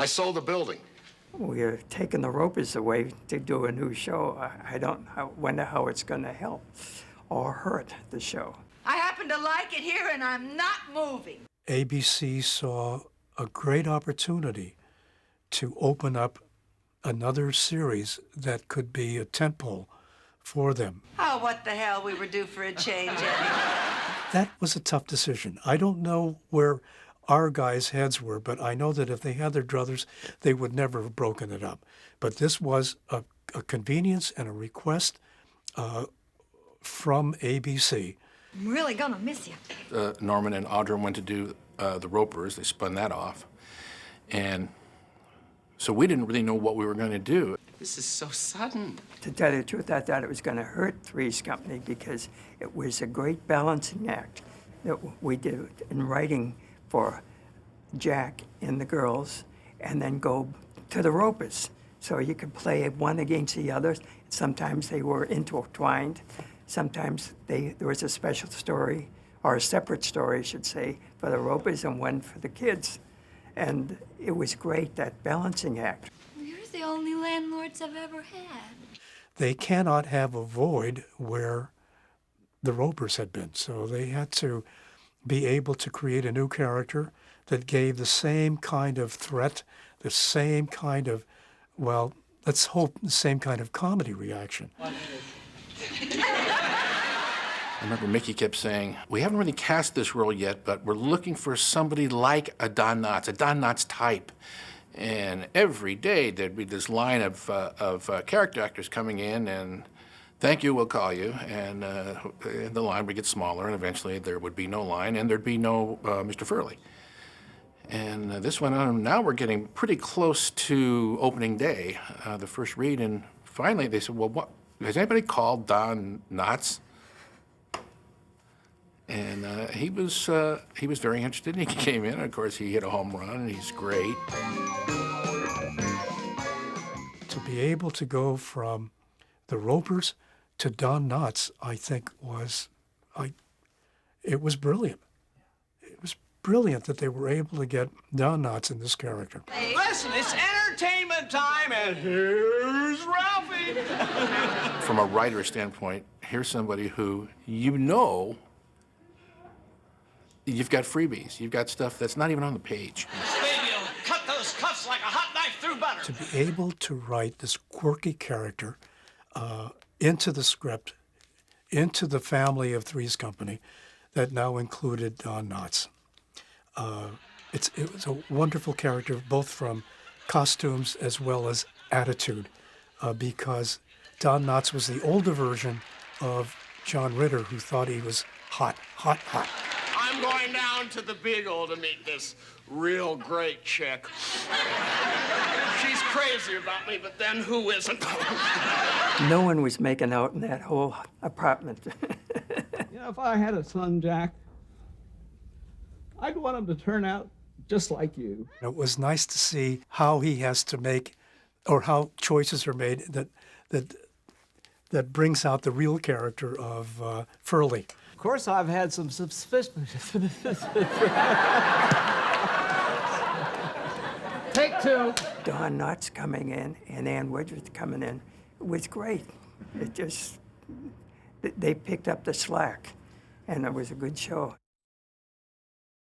I sold the building. We're taking the Ropers away to do a new show. I wonder how it's going to help or hurt the show. I happen to like it here, and I'm not moving. ABC saw a great opportunity to open up another series that could be a tentpole for them. Oh, what the hell, we were due for a change anyway. That was a tough decision. I don't know where our guys' heads were, but I know that if they had their druthers, they would never have broken it up. But this was a convenience and a request from ABC. I'm really gonna miss you. Norman and Audra went to do the Ropers. They spun that off. And so we didn't really know what we were going to do. This is so sudden. To tell you the truth, I thought it was going to hurt Three's Company because it was a great balancing act that we did in writing for Jack and the girls and then go to the Ropers. So you could play one against the other. Sometimes they were intertwined. Sometimes there was a special story, or a separate story, I should say, for the Ropers and one for the kids. And it was great, that balancing act. You're the only landlords I've ever had. They cannot have a void where the Ropers had been. So they had to be able to create a new character that gave the same kind of threat, the same kind of, well, let's hope the same kind of comedy reaction. I remember Mickey kept saying, we haven't really cast this role yet, but we're looking for somebody like a Don Knotts type. And every day there'd be this line of character actors coming in and, thank you, we'll call you. And the line would get smaller, and eventually there would be no line, and there'd be no Mr. Furley. And this went on. Now we're getting pretty close to opening day, the first read, and finally they said, well, what, has anybody called Don Knotts? And he was very interested, and he came in. Of course, he hit a home run, and he's great. To be able to go from the Ropers to Don Knotts, I think it was brilliant. It was brilliant that they were able to get Don Knotts in this character. Listen, it's entertainment time, and here's Ralphie. From a writer standpoint, here's somebody who you've got freebies. You've got stuff that's not even on the page. Baby, you'll cut those cuffs like a hot knife through butter. To be able to write this quirky character into the script, into the family of Three's Company, that now included Don Knotts. It was a wonderful character, both from costumes as well as attitude, because Don Knotts was the older version of John Ritter, who thought he was hot. I'm going down to the Beagle to meet this real great chick. She's crazy about me, but then who isn't? No one was making out in that whole apartment. You know, if I had a son, Jack, I'd want him to turn out just like you. It was nice to see how he has to make, or how choices are made that brings out the real character of Furley. Of course, I've had some suspicions. Take two. Don Knotts coming in and Ann Woodruff coming in was great. They picked up the slack, and it was a good show.